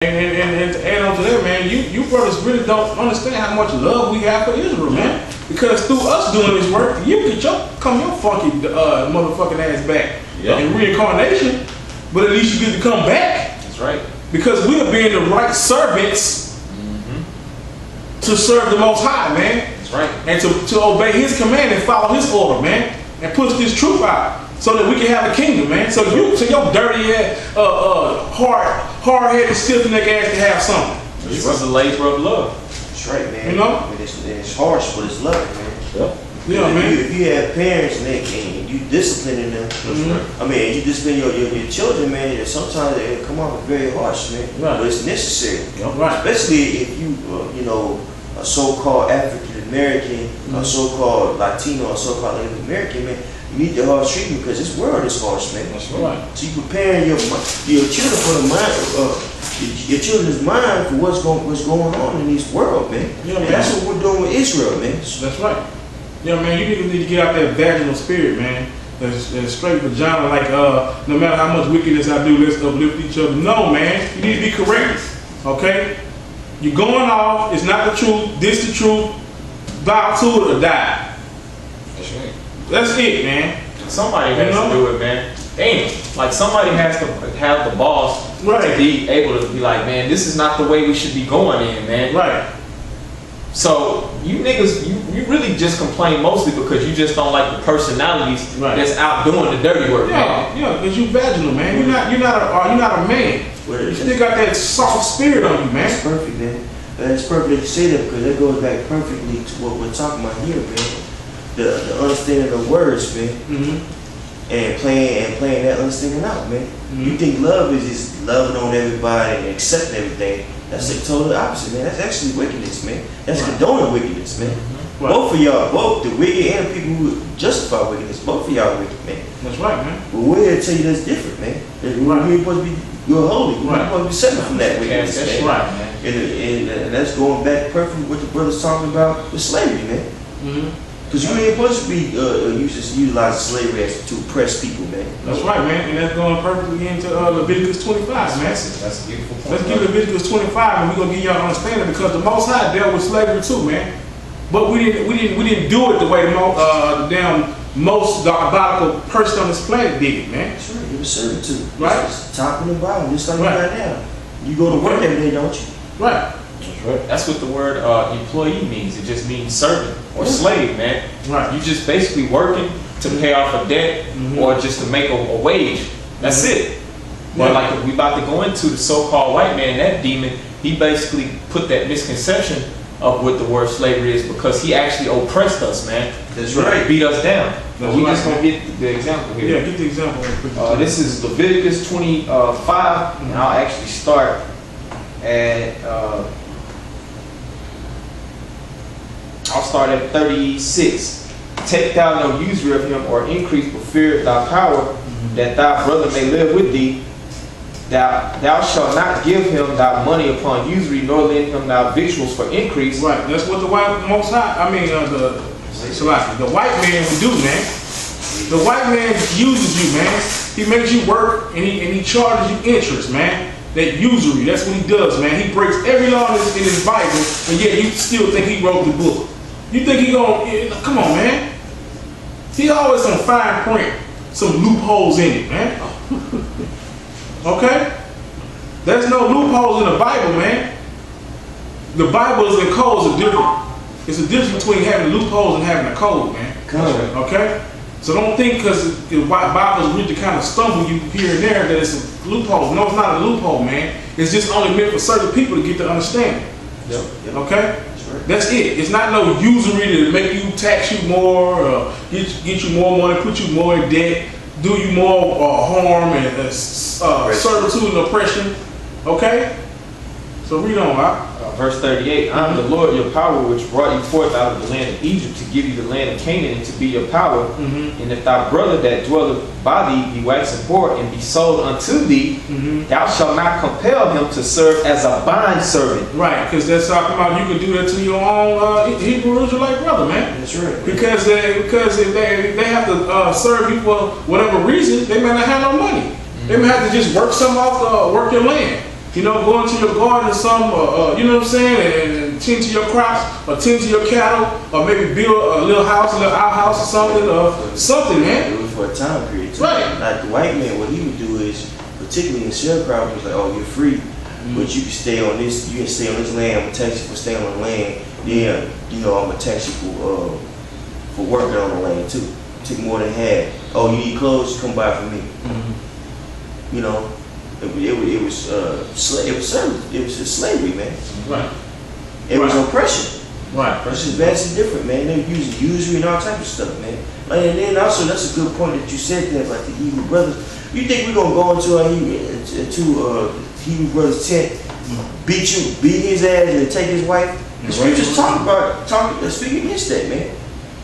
And to add on to that, man, you brothers really don't understand how much love we have for Israel, man. Because through us doing this work, you get your funky motherfucking ass back in reincarnation. But at least you get to come back. That's right. Because we are being the right servants to serve the Most High, man. That's right. And to obey His command and follow His order, man. And push this truth out so that we can have a kingdom, man. So your dirty ass, hard-headed, stiff-necked ass can have something. This is a labor of love. That's right, man. You know? I mean, it's harsh, but it's love, man. Yep. Yeah, man. If you have parents and you disciplining them, I mean, you discipline your children, man, sometimes it come off very harsh, man. Right. But it's necessary. Yep. Right. Especially if you, a so-called African American, a so-called Latino, a so-called Native American, man, you need the harsh treatment because this world is harsh, man. That's right. So you preparing your children for the mind, your children's mind for what's going on in this world, man. Yeah, and man. that's what we're doing with Israel, man. That's right. Yeah, man, you need to get out that vaginal spirit, man. That straight vagina, like no matter how much wickedness I do, let's uplift each other. No, man, you need to be correct. Okay? You're going off, it's not the truth, this the truth, bow to it or die. That's right. That's it, man. Somebody has to do it, man. Damn. Like somebody has to have the balls to be able to be like, man, this is not the way we should be going in, man. Right. So you niggas, you really just complain mostly because you just don't like the personalities that's out doing the dirty work, man. Yeah, because you vaginal, man. You're not a man. You still got that soft spirit on you, man. That's perfect, man. That's perfect that you say that because that goes back perfectly to what we're talking about here, man. The understanding of words, man. And playing that understanding out, man. You think love is just loving on everybody and accepting everything. That's the total opposite, man. That's actually wickedness, man. That's condoning wickedness, man. Both of y'all, both the wicked and the people who justify wickedness, both of y'all wicked, man. That's right, man. But we're here to tell you that's different, man. We're supposed to be, you're holy. We're supposed to be separate from that wickedness, That's man. right, man. And that's going back perfectly what the brother's talking about with slavery, man. Because you ain't supposed to be utilizing slavery to oppress people, man. That's right, man. And that's going perfectly into Leviticus 25, man. That's a beautiful point. Let's get Leviticus 25, and we're gonna give y'all understanding because the Most High dealt with slavery too, man. But we didn't do it the way the damn most diabolical person on this planet did it, man. That's right. You're a servitude. Right. It's top and the bottom, just like you got now. You go to work every day, don't you? Right. That's right. That's what the word employee means. It just means servant or slave, man. Right. You just basically working to pay off a debt or just to make a wage. That's it. But like we about to go into the so-called white man, that demon, he basically put that misconception of what the word slavery is because he actually oppressed us, man. That's right. Beat us down. That's We right. just gonna get the example here. Yeah, get the example. This is Leviticus 25, and I'll actually start at I'll start at 36. Take thou no usury of him or increase, but fear thy power, that thy brother may live with thee. Thou shalt not give him thy money upon usury, nor lend him thy victuals for increase. Right. That's what the Most High. I mean, the white man would do, man. The white man uses you, man. He makes you work and he charges you interest, man. That usury, that's what he does, man. He breaks every law in his Bible, and yet you still think he wrote the book. You think he gonna, come on, man. He always some fine print, some loopholes in it, man. Okay? There's no loopholes in the Bible, man. The Bibles and codes are different. It's a difference between having loopholes and having a code, man. Okay? So don't think because the Bible's written to kind of stumble you here and there that it's a loophole. No, it's not a loophole, man. It's just only meant for certain people to get the understanding. Okay? That's it. It's not no usury to make you tax you more, get you more money, put you more in debt, do you more harm and servitude and oppression. Okay? So read on, right? Verse 38, I am the Lord your power, which brought you forth out of the land of Egypt to give you the land of Canaan and to be your power. And if thy brother that dwelleth by thee be waxen poor and be sold unto thee, thou shalt not compel him to serve as a bond servant. Right, because that's talking about you can do that to your own Hebrew Israelite brother, man. That's right. Because if they have to serve you for whatever reason, they may not have no money. They may have to just work some off, work your land. You know, go into your garden or something, you know what I'm saying, and tend to your crops, or tend to your cattle, or maybe build a little house, a little outhouse or something, man. It was for a time period too. Right. Like the white man, what he would do is, particularly in sharecropping, was like, oh, you're free, but you can stay on this. You can stay on this land. I'm gonna tax you for staying on the land. Then, you know, I'm gonna tax you for working on the land too. Take more than half. Oh, you need clothes? Come buy from me. You know, it was service. It was just slavery, man. Right. It was oppression. Right. This is vastly different, man. They were using usury and all type of stuff, man. And then also, that's a good point that you said that, like the Hebrew brothers. You think we're gonna go into Hebrew brothers' tent, beat his ass, and take his wife? The scriptures speak against that, man.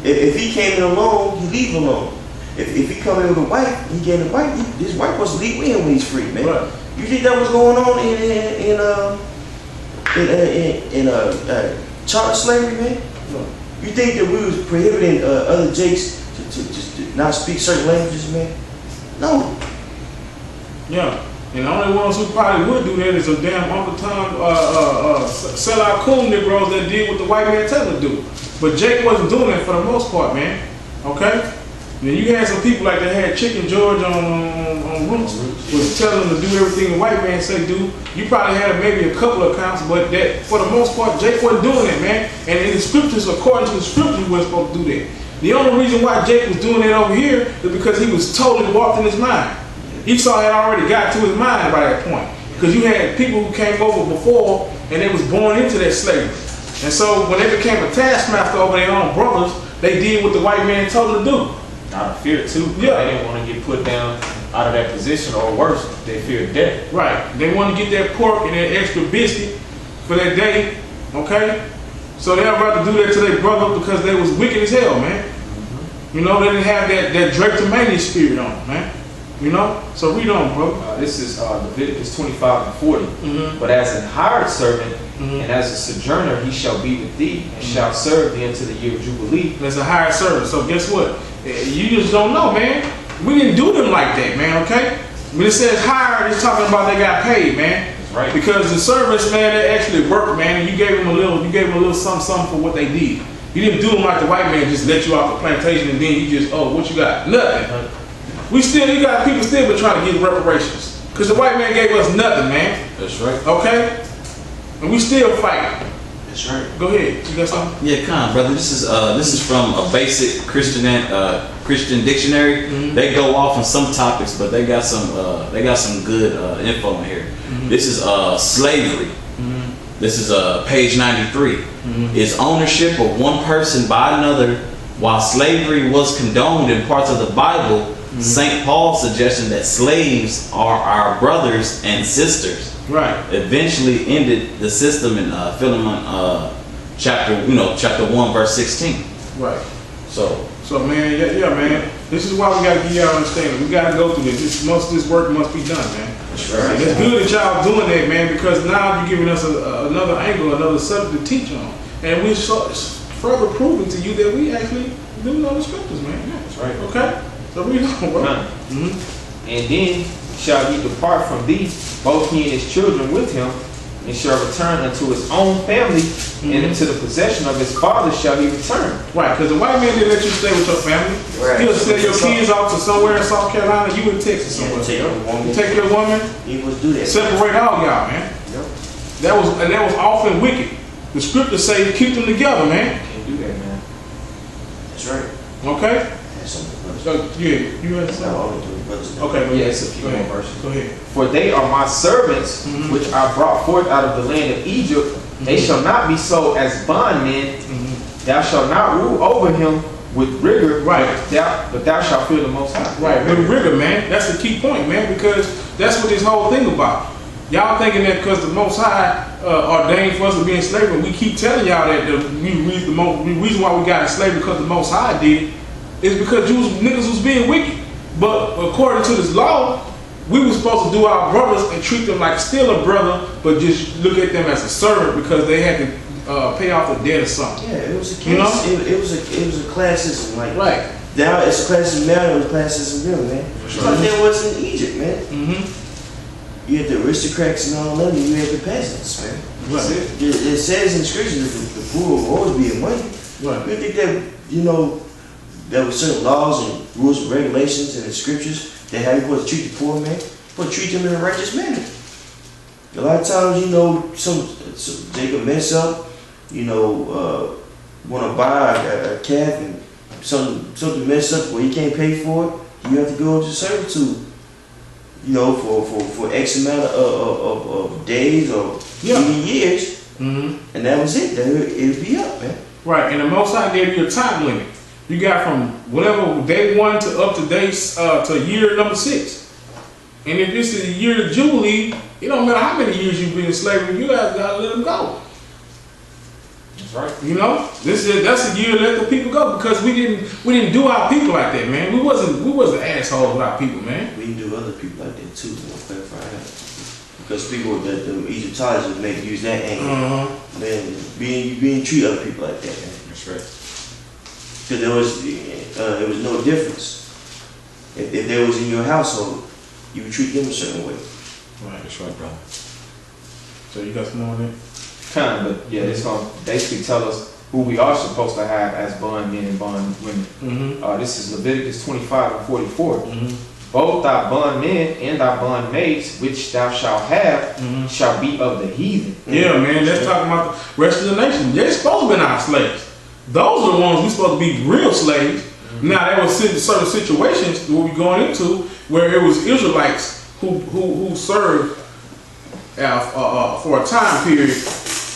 If he came in alone, he leave alone. If he come in with a wife, he get a wife. His wife was to leave with him when he's free, man. Right. You think that was going on in child slavery, man? No. You think that we was prohibiting other Jakes to not speak certain languages, man? No. Yeah. And the only ones who probably would do that is a damn Uncle Tom sell out cool Negroes that did what the white man tell them to do. But Jake wasn't doing that for the most part, man. Okay? And then you had some people like they had Chicken George on Roots was telling them to do everything the white man say do. You probably had maybe a couple of accounts, but that for the most part Jake wasn't doing it, man. And in the scriptures, according to the scriptures, he wasn't supposed to do that. The only reason why Jake was doing that over here is because he was totally warped in his mind. Esau had already got to his mind by that point. Because you had people who came over before and they was born into that slavery. And so when they became a taskmaster over their own brothers, they did what the white man told them to do. Out of fear too. Yeah. They didn't want to get put down out of that position, or worse, they feared death. Right. They wanted to get that pork and that extra biscuit for that day. Okay? So they'd rather do that to their brother because they was wicked as hell, man. You know, they didn't have that Dracotomania spirit on them, man. You know? So read on, bro. This is Leviticus 25 and 40. But as an hired servant and as a sojourner, he shall be with thee and shall serve thee unto the year of Jubilee. That's a hired servant. So guess what? You just don't know, man. We didn't do them like that, man, okay? When it says hired, it's talking about they got paid, man. That's right. Because the servants, man, they actually worked, man, and you gave them a little something for what they did. You didn't do them like the white man just let you off the plantation and then you just, oh, what you got? Nothing. You got people still been trying to get reparations. Because the white man gave us nothing, man. That's right. Okay? And we still fighting. That's right. Go ahead. You got something? Yeah, Con, brother. This is from a basic Christian dictionary. They go off on some topics, but they got some good info in here. This is slavery. This is page 93. Is ownership of one person by another. While slavery was condoned in parts of the Bible, St. Paul suggesting that slaves are our brothers and sisters. Right. Eventually ended the system in Philemon chapter 1 verse 16. Right. So man, yeah, man. This is why we gotta give y'all understanding. We gotta go through this. This work must be done, man. that's right. And it's good that y'all doing that, man, because now you're giving us another angle, another subject to teach on, and we're further proving to you that we actually do know the scriptures, man. Yeah, that's right. Okay. So read on, bro. And then shall he depart from thee, both he and his children with him, and shall return unto his own family, and into the possession of his father shall he return. Right, because the white man didn't let you stay with your family. Right. He'll send your kids off to somewhere in South Carolina, you in Texas somewhere. You take your woman, He was do that. separate all y'all, man. Yep. That was often wicked. The scriptures say keep them together, man. Can't do that, man. That's right. Okay? That's something. So yeah, you had something? All the brothers. Okay, go Yeah, ahead. it's a few Go more ahead. verses. Go ahead. For they are my servants, which I brought forth out of the land of Egypt. They shall not be sold as bondmen. Thou shalt not rule over him with rigor, Right. but thou shalt fear the Most High. Right, with rigor, man. That's the key point, man, because that's what this whole thing about. Y'all thinking that because the Most High ordained for us to be in slavery, we keep telling y'all that the reason why we got in slavery because the Most High did it is because niggas was being wicked. But according to this law, we were supposed to do our brothers and treat them like still a brother, but just look at them as a servant because they had to pay off a debt or something. Yeah, it was a case. You know? It was a classism, like Right. now it's a classism now. It was classism then, man. Just like there was in Egypt, man. You had the aristocrats and all that, and you had the peasants, man. Right. It says in scripture that the poor will always be in money. Right. You think that, you know, there were certain laws and rules and regulations in the scriptures that how you supposed to treat the poor man? You're supposed to treat them in a righteous manner. A lot of times, you know, some they can mess up, you know, want to buy a calf and something mess up where you can't pay for it, you have to go into servitude, you know, for X amount of days or even years. Mm-hmm. And that was it. Then it'd be up, man. Right, and the Most High gave you a time limit. You got from whatever day 1 to up to to year number 6. And if this is a year of Jubilee, it don't matter how many years you've been in slavery, you guys gotta let them go. That's right. You know, that's a year to let the people go because we didn't do our people like that, man. We wasn't assholes with our people, man. We can do other people like that too. We'll clarify that. Because people that the Egyptologists make use that angle. Man, being treat other people like that, man. That's right. Because there was no difference. If they was in your household, you would treat them a certain way. Right, that's right, brother. So you got some more on that? Kind of, but yeah, it's gonna basically tell us who we are supposed to have as bond men and bond women. Mm-hmm. This is Leviticus 25 and 44. Mm-hmm. Both thy bond men and thy bond maids, which thou shalt have, shall be of the heathen. Yeah, man, that's talking about the rest of the nation. They're supposed to be our slaves. Those are the ones we supposed to be real slaves. Now, there was certain situations what we're going into where it was Israelites who served for a time period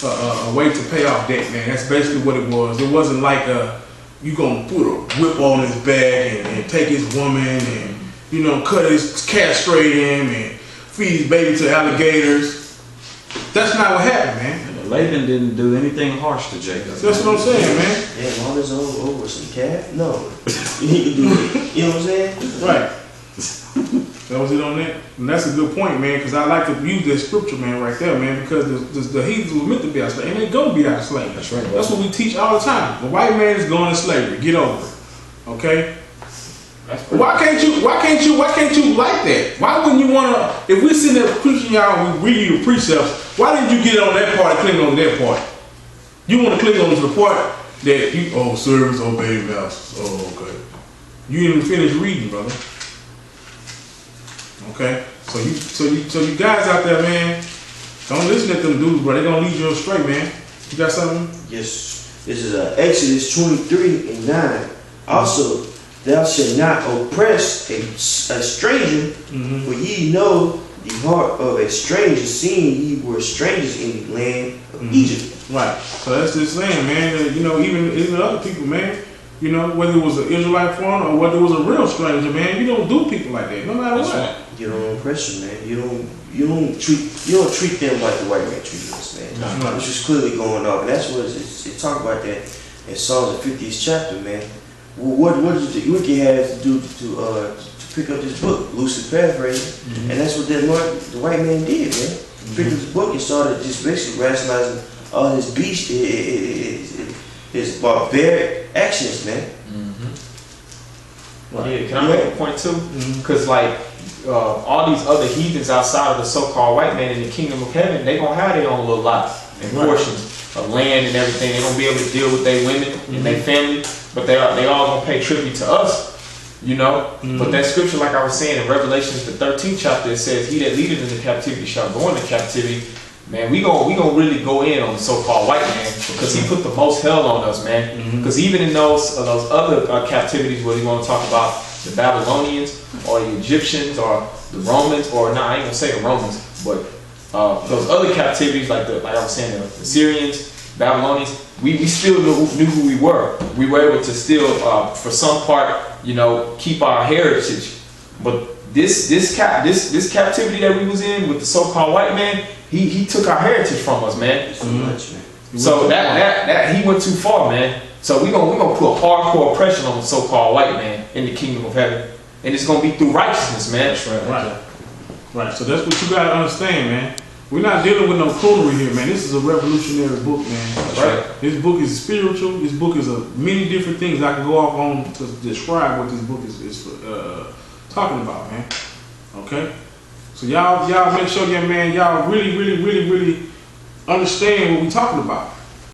a way to pay off debt, man. That's basically what it was. It wasn't like you gonna put a whip on his back and take his woman and, you know, castrate him and feed his baby to alligators. That's not what happened, man. Laban didn't do anything harsh to Jacob. That's what I'm saying, man. Yeah, as long as over some calf, no. You know what I'm saying? Right. That was it on that. And that's a good point, man, because I like to use that scripture, man, right there, man, because the heathens were meant to be our slave, and they're going to be our slave. That's right. That's what we teach all the time. The white man is going to slavery. Get over it. Okay? Why can't you like that? Why wouldn't you want to, if we're sitting there preaching y'all and we read you the precepts, why didn't you get on that part and cling on to that part? You want to cling on to the part that servants obey masters. Oh, okay. You didn't even finish reading, brother. Okay? So you guys out there, man, don't listen to them dudes, bro. They're gonna lead you astray, man. You got something? Yes. This is Exodus 23 and 9. Also, thou shalt not oppress a stranger, for ye know the heart of a stranger, seeing ye were strangers in the land of Egypt. Right. So that's just saying, man, that, you know, even other people, man, you know, whether it was an Israelite foreigner or whether it was a real stranger, man, you don't do people like that, no matter what. Right. You don't oppress them, man. You don't treat them like the white man treated us, man. No. Which is clearly going on, and that's what it talk about that in Psalms the 50th chapter, man. What did the wicked have to do to pick up this book, loosely paraphrasing, and that's what the white man did, man. Picked up this book and started just basically rationalizing all his beast, his barbaric actions, man. Yeah, can I make a point too? Because like all these other heathens outside of the so-called white man in the kingdom of heaven, they gonna have their own little lots and portions of land and everything. They gonna be able to deal with their women and their family, but they all gonna pay tribute to us, you know. But that scripture, like I was saying in Revelation, the 13th chapter, it says, "He that leadeth into captivity shall go into captivity." Man, we gonna really go in on the so-called white man because he put the most hell on us, man. Because even in those other captivities, where you want to talk about the Babylonians or the Egyptians or the Romans, or I ain't gonna say the Romans, but those other captivities, like I was saying, the Syrians, Babylonians, we still knew who we were. We were able to still, for some part, you know, keep our heritage. But this captivity that we was in with the so-called white man, he took our heritage from us, man. It's too much, man. So that he went too far, man. So we gonna put hardcore oppression on the so-called white man in the kingdom of heaven, and it's gonna be through righteousness, man. That's right. Right. So that's what you gotta understand, man. We're not dealing with no coonery here, man. This is a revolutionary book, man. That's right. This book is spiritual. This book is many different things I can go off on to describe what this book is talking about, man. Okay. So y'all make sure, young man, y'all really understand what we talking about.